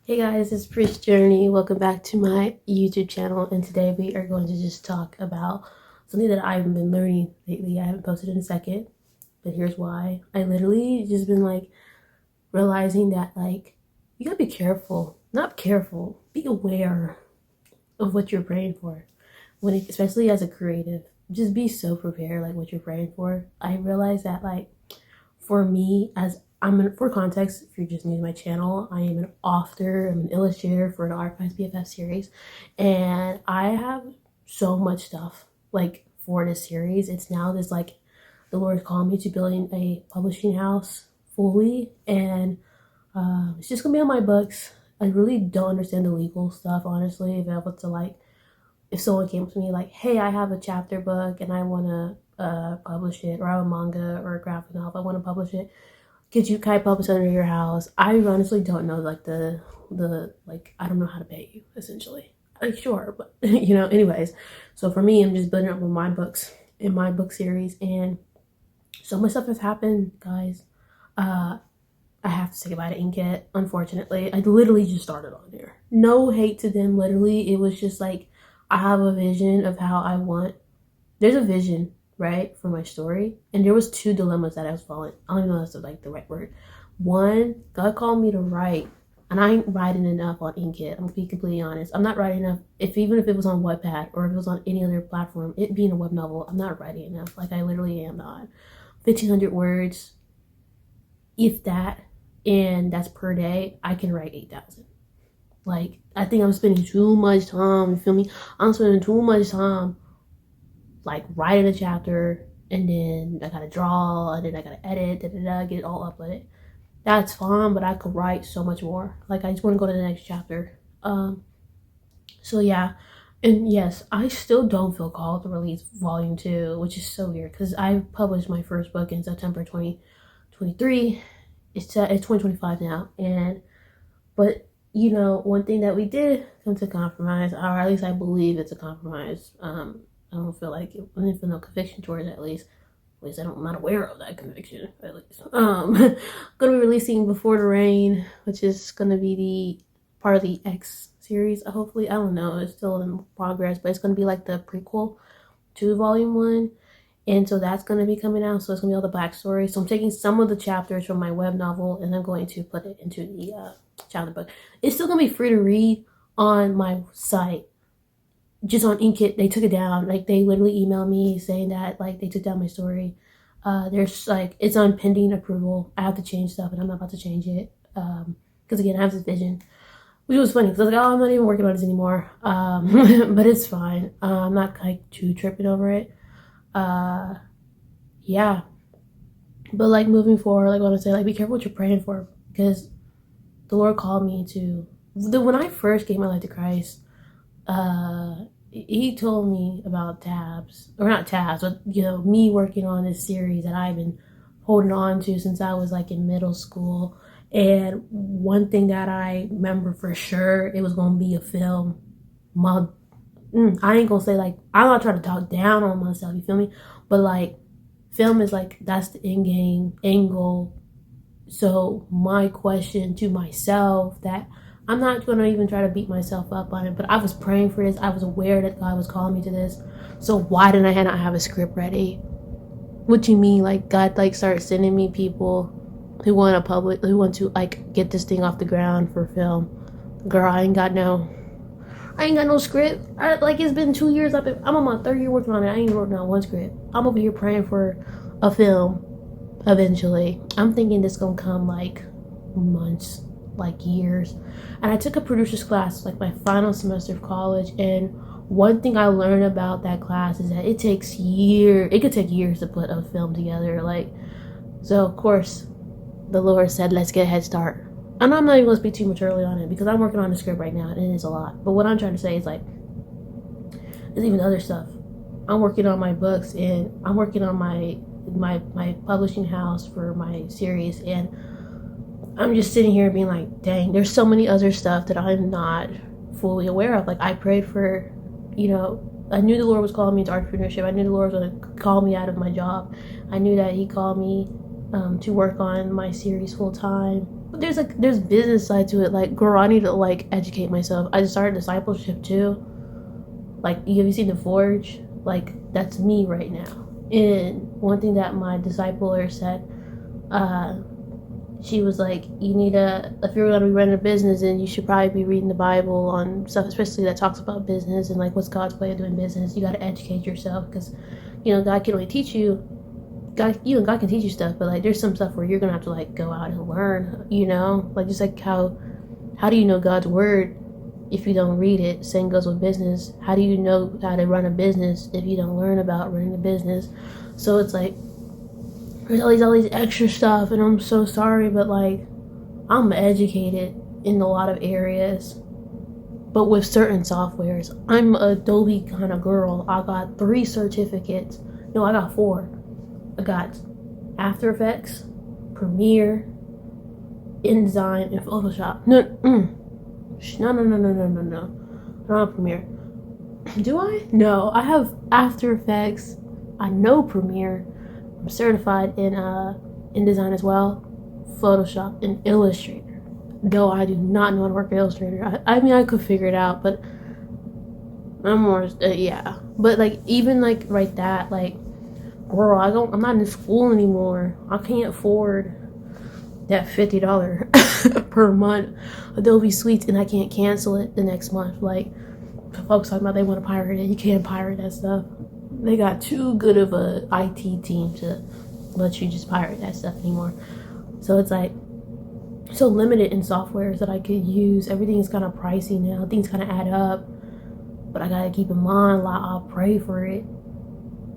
Hey guys, it's Priest Journey. Welcome back to my YouTube channel, and today we are going to just talk about something that I've been learning lately. I haven't posted in a second, but here's why. I literally just been realizing that you gotta be careful. Not careful, be aware of what you're praying for. Especially as a creative, just be so prepared what you're praying for. I realized that for me, for context, if you're just new to my channel, I am an author, I'm an illustrator for an Archives BFF series, and I have so much stuff for this series. It's now this the Lord called me to building a publishing house fully, and it's just gonna be on my books. I really don't understand the legal stuff, honestly. If someone came to me hey, I have a chapter book and I want to publish it, or I have a manga or a graphic novel, I want to publish it, can I publish under your house? I honestly don't know I don't know how to pay you, essentially. Sure, but anyways. So for me, I'm just building up with my books in my book series, and so much stuff has happened, guys. I have to say goodbye to Inkit, unfortunately. I literally just started on there. No hate to them, literally. It was just I have a vision of how I want. There's a vision, right, for my story, and there was two dilemmas that I was following. I don't even know if that's the right word. One, God called me to write, and I ain't writing enough on Inkit. I'm gonna be completely honest. I'm not writing enough. Even if it was on Wattpad or if it was on any other platform, it being a web novel, I'm not writing enough. I literally am not. 1,500 words, if that, and that's per day. I can write 8,000. I think I'm spending too much time. You feel me? I'm spending too much time writing a chapter, and then I gotta draw, and then I gotta edit, get it all uploaded. That's fine, but I could write so much more. I just want to go to the next chapter. So yeah, and yes, I still don't feel called to release volume 2, which is so weird because I published my first book in September 2023. It's 2025 now, but one thing that we did come to compromise, or at least I believe it's a compromise. I don't feel like it. I didn't feel no conviction towards it, at least. I'm not aware of that conviction, at least. Gonna be releasing Before the Rain, which is gonna be the part of the X series. Hopefully, I don't know. It's still in progress, but it's gonna be the prequel to Volume 1. And so that's gonna be coming out. So it's gonna be all the backstory. So I'm taking some of the chapters from my web novel, and I'm going to put it into the chapter book. It's still gonna be free to read on my site. Just on Inkit, they took it down. They literally emailed me saying that they took down my story. There's it's on pending approval. I have to change stuff, and I'm not about to change it because again, I have this vision, which was funny because I was I'm not even working on this anymore. But it's fine. I'm not too tripping over it. Yeah, but moving forward, I want to say be careful what you're praying for, because the Lord called me to when I first gave my life to Christ. He told me about tabs, or not tabs, but me working on this series that I've been holding on to since I was in middle school. And one thing that I remember for sure, it was gonna be a film. I ain't gonna say I'm not trying to talk down on myself, you feel me? But film is that's the end game angle. So my question to myself, that I'm not going to even try to beat myself up on it, but I was praying for this. I was aware that God was calling me to this. So why didn't I not have a script ready? What you mean? God started sending me people who want to get this thing off the ground for film. Girl, I ain't got no script. It's been 2 years. I'm on my third year working on it. I ain't wrote down one script. I'm over here praying for a film eventually. I'm thinking this gonna come months, years. And I took a producer's class my final semester of college, and one thing I learned about that class is that it could take years to put a film together. So of course the Lord said, let's get a head start. And I'm not even gonna speak too much early on it because I'm working on the script right now, and it is a lot. But what I'm trying to say is there's even other stuff. I'm working on my books, and I'm working on my publishing house for my series, and I'm just sitting here being dang, there's so many other stuff that I'm not fully aware of. I prayed for, I knew the Lord was calling me into entrepreneurship. I knew the Lord was going to call me out of my job. I knew that He called me to work on my series full time. But there's business side to it. Like, girl, I need to like educate myself. I just started discipleship too. Like, have you seen The Forge? Like, that's me right now. And one thing that my discipler said, she was like, you need if you're going to be running a business, then you should probably be reading the Bible on stuff, especially that talks about business and like what's God's way of doing business. You got to educate yourself because, God can only teach you. God can teach you stuff, but like there's some stuff where you're going to have to like go out and learn, like just like how do you know God's word if you don't read it? Same goes with business. How do you know how to run a business if you don't learn about running a business? So it's like, there's all these extra stuff, and I'm so sorry, but like, I'm educated in a lot of areas, but with certain softwares. I'm a Adobe kind of girl. I got 3 certificates. No, I got 4. I got After Effects, Premiere, InDesign, and Photoshop. No. I don't have Premiere. Do I? No, I have After Effects. I know Premiere. I'm certified in InDesign as well, Photoshop, and Illustrator. Though I do not know how to work with Illustrator. I mean, I could figure it out, but I'm more, yeah. But like, even like right that, like, girl, I'm not in school anymore. I can't afford that $50 per month Adobe Suites, and I can't cancel it the next month. Like, folks talking about they want to pirate it. You can't pirate that stuff. They got too good of a IT team to let you just pirate that stuff anymore. So it's like so limited in softwares that I could use. Everything is kind of pricey now. Things kind of add up. But I gotta keep in mind, like, I'll pray for it.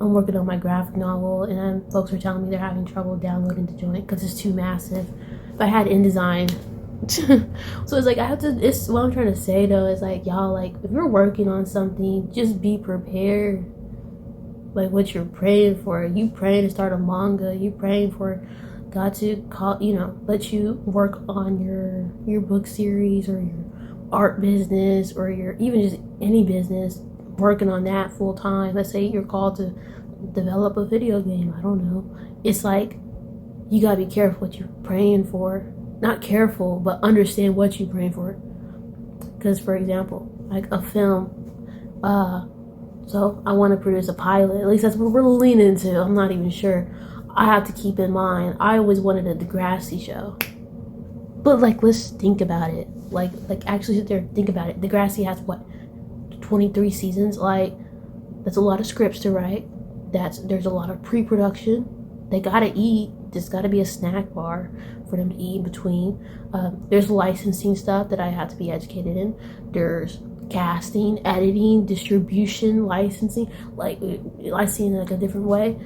I'm working on my graphic novel, and folks are telling me they're having trouble downloading the joint because it's too massive. If I had InDesign, so it's like it's what I'm trying to say though is like, y'all, like, if you're working on something, just be prepared. Like, what you're praying for. You praying to start a manga. You praying for God to let you work on your book series or your art business or your even just any business, working on that full time. Let's say you're called to develop a video game. I don't know. It's like, you gotta be careful what you're praying for. Not careful, but understand what you're praying for. Because, for example, like a film, so I want to produce a pilot. At least that's what we're leaning into. I'm not even sure. I have to keep in mind, I always wanted a Degrassi show. But like, let's think about it. Like actually sit there and think about it. Degrassi has what, 23 seasons? Like, that's a lot of scripts to write. There's a lot of pre-production. They gotta eat. There's gotta be a snack bar for them to eat in between. There's licensing stuff that I have to be educated in. There's casting, editing, distribution, licensing, like licensing in like a different way.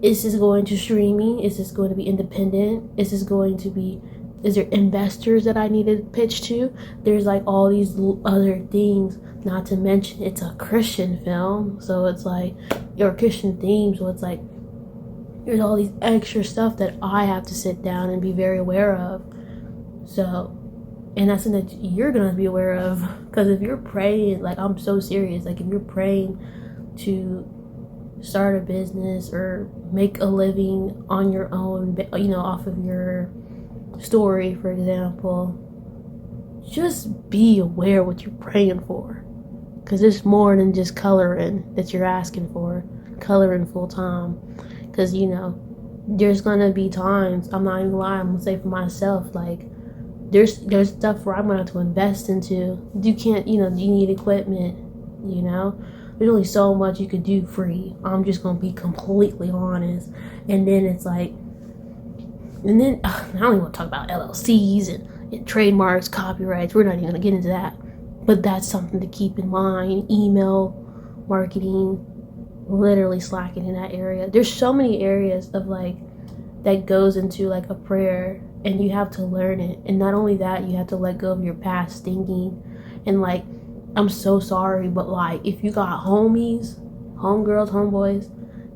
Is this going to streaming? Is this going to be independent? Is there investors that I need to pitch to? There's like all these other things, not to mention it's a Christian film, so it's like your Christian theme, so it's like there's all these extra stuff that I have to sit down and be very aware of. So, and that's something that you're gonna be aware of, because if you're praying, like, I'm so serious, like, if you're praying to start a business or make a living on your own, off of your story, for example, just be aware what you're praying for, because it's more than just coloring that you're asking for, coloring full time. Because there's gonna be times, I'm not even lying, I'm gonna say for myself, like, there's stuff where I'm gonna have to invest into. You can't, you need equipment, there's only so much you could do free. I'm just gonna be completely honest. And then it's like, I don't even want to talk about LLCs and trademarks, copyrights. We're not even gonna get into that. But that's something to keep in mind. Email marketing, literally slacking in that area. There's so many areas of like that goes into like a prayer, and you have to learn it. And not only that, you have to let go of your past thinking. And like, I'm so sorry, but like, if you got homies, homegirls, homeboys,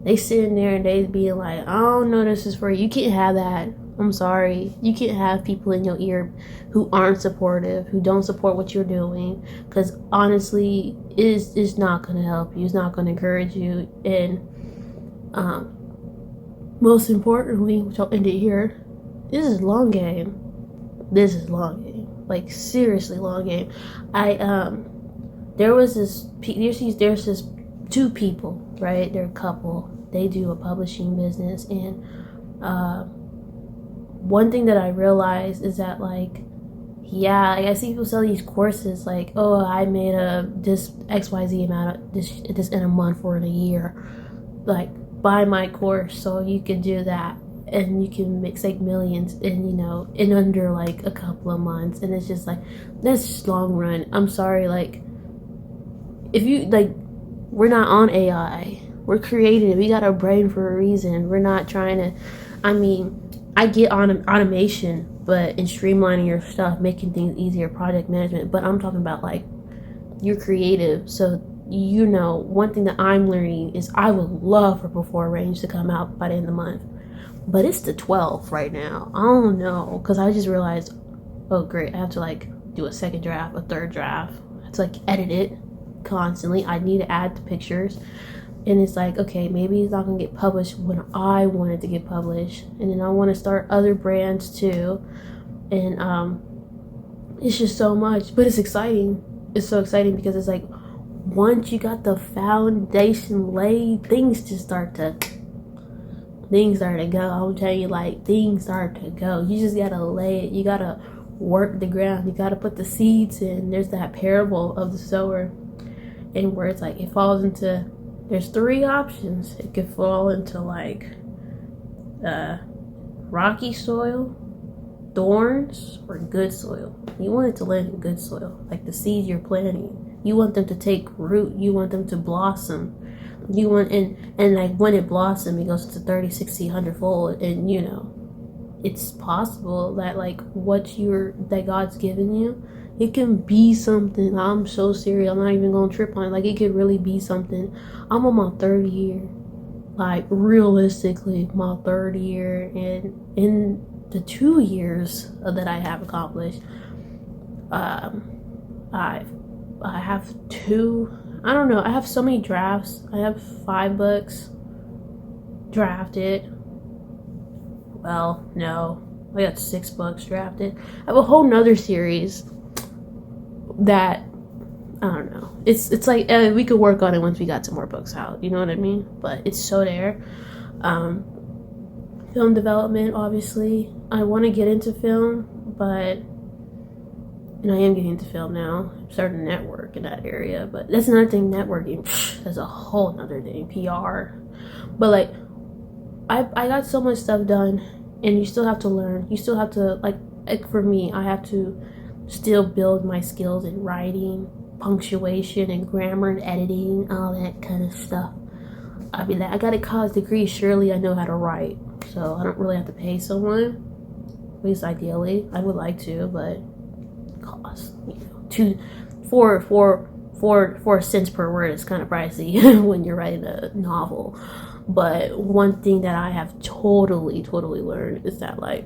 they sitting there and they being like, I don't know, this is for you. You can't have that. I'm sorry. You can't have people in your ear who aren't supportive, who don't support what you're doing, because honestly, it's not going to help you. It's not going to encourage you. And most importantly, which I'll end it here, this is a long game. this is long game, like seriously long game. There's this two people, right? They're a couple. They do a publishing business, and one thing that I realized is that, like, yeah, like I see people sell these courses like, oh, I made this XYZ amount of this in a month or in a year. Like, buy my course so you can do that and you can make millions in under like a couple of months. And it's just like, that's just long run. I'm sorry, like, if you like, we're not on AI. We're creative. We got a brain for a reason. We're not trying to, I get on automation, but in streamlining your stuff, making things easier, project management. But I'm talking about, like, you're creative. So, one thing that I'm learning is I would love for Before Range to come out by the end of the month. But it's the 12th right now. I don't know. Because I just realized, oh, great. I have to, like, do a second draft, a third draft. I have to, like, edit it constantly. I need to add the pictures. And it's like, okay, maybe it's not going to get published when I want it to get published. And then I want to start other brands too. And it's just so much. But it's exciting. It's so exciting because it's like, once you got the foundation laid, things start to go. I'm telling you, like, things start to go. You just got to lay it. You got to work the ground. You got to put the seeds in. There's that parable of the sower. And where it's like, it falls into... There's three options. It could fall into, like, rocky soil, thorns, or good soil. You want it to land in good soil, like the seeds you're planting. You want them to take root. You want them to blossom. You want, and like, when it blossoms, it goes to 30, 60, 100-fold. And, it's possible that, like, that God's given you, it can be something. I'm so serious. I'm not even going to trip on it. Like, it could really be something. I'm on my third year. Like, realistically, my third year. And in the 2 years that I have accomplished, I have I don't know. I have so many drafts. I have 5 books drafted. Well, no. I got 6 books drafted. I have a whole nother series that, I don't know. It's like, we could work on it once we got some more books out. You know what I mean? But it's so there. Film development, obviously. I want to get into film, and I am getting into film now. I'm starting to network in that area. But that's another thing, networking. That's a whole nother thing, PR. But, like, I got so much stuff done, and you still have to learn. You still have to, like for me, I have to still build my skills in writing, punctuation, and grammar, and editing, all that kind of stuff. I mean, I got a college degree. Surely I know how to write, so I don't really have to pay someone. At least ideally, I would like to, but it costs, 4 cents per word is kind of pricey when you're writing a novel. But one thing that I have totally learned is that, like,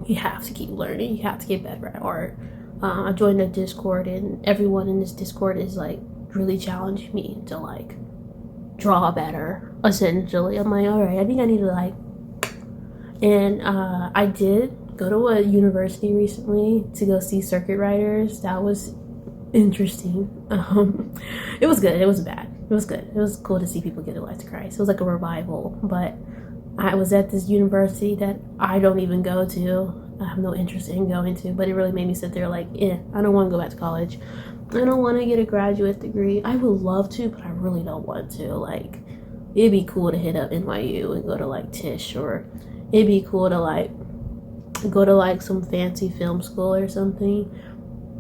you have to keep learning. You have to get better at art. I joined a Discord, and everyone in this Discord is, like, really challenging me to, like, draw better, essentially. I'm like, all right, I think I need to, like... And I did go to a university recently to go see circuit riders. That was interesting. It was good. It was bad. It was good. It was cool to see people get their lives to Christ. It was like a revival. But I was at this university that I don't even go to. I have no interest in going to. But it really made me sit there like, I don't want to go back to college. I don't want to get a graduate degree. I would love to, but I really don't want to. Like, it'd be cool to hit up NYU and go to, like, Tisch. Or it'd be cool to, like, go to, like, some fancy film school or something.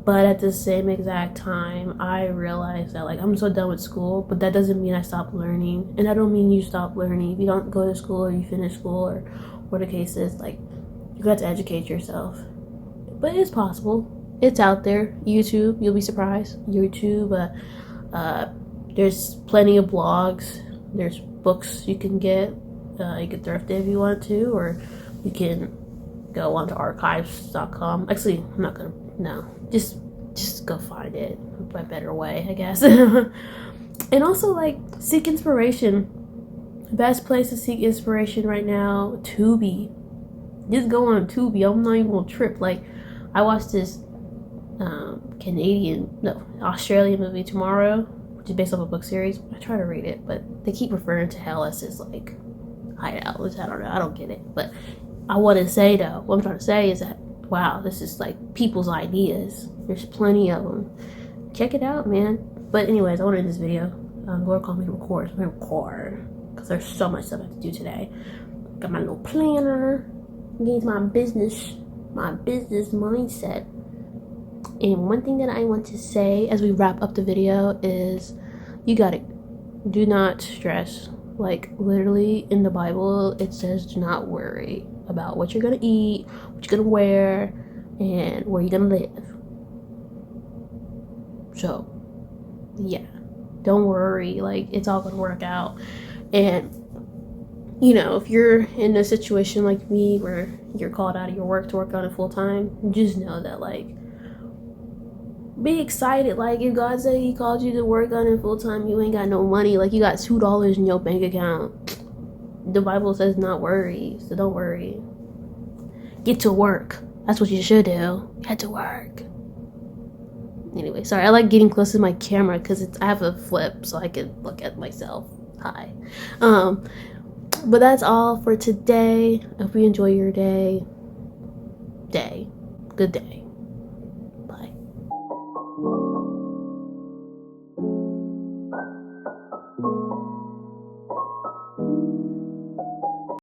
But at the same exact time, I realized that, like, I'm so done with school, but that doesn't mean I stop learning. And I don't mean you stop learning. If you don't go to school or you finish school or what the case is, like, you got to educate yourself. But it's possible. It's out there. YouTube, you'll be surprised. YouTube, there's plenty of blogs. There's books you can get. You can thrift it if you want to, or you can go onto archives.com. Actually, I'm not gonna. No, just go find it by a better way, I guess. And also, like, seek inspiration. Best place to seek inspiration right now, Tubi. Just go on Tubi. I'm not even gonna trip. Like, I watched this Australian movie Tomorrow, which is based off a book series. I try to read it, but they keep referring to hell as this like hideout, which I don't know. I don't get it. But I want to say though, what I'm trying to say is that wow, this is like people's ideas. There's plenty of them. Check it out, man. But anyways, I want to end this video. Lord called me to record. I'm gonna record because there's so much stuff I have to do today. Got my little planner. Get my business mindset. And one thing that I want to say as we wrap up the video is you gotta do not stress. Like literally in the Bible it says do not worry about what you're gonna eat, what you're gonna wear, and where you're gonna live. So yeah, don't worry, like it's all gonna work out. And you know, if you're in a situation like me where you're called out of your work to work on it full time, just know that like be excited. Like if God said he called you to work on it full time, you ain't got no money, like you got $2 in your bank account, the Bible says not worry. So don't worry, get to work. That's what you should do. Get to work. Anyway, sorry, I like getting close to my camera because I have a flip so I can look at myself. Hi. But that's all for today. Hope you enjoy your day. Good day.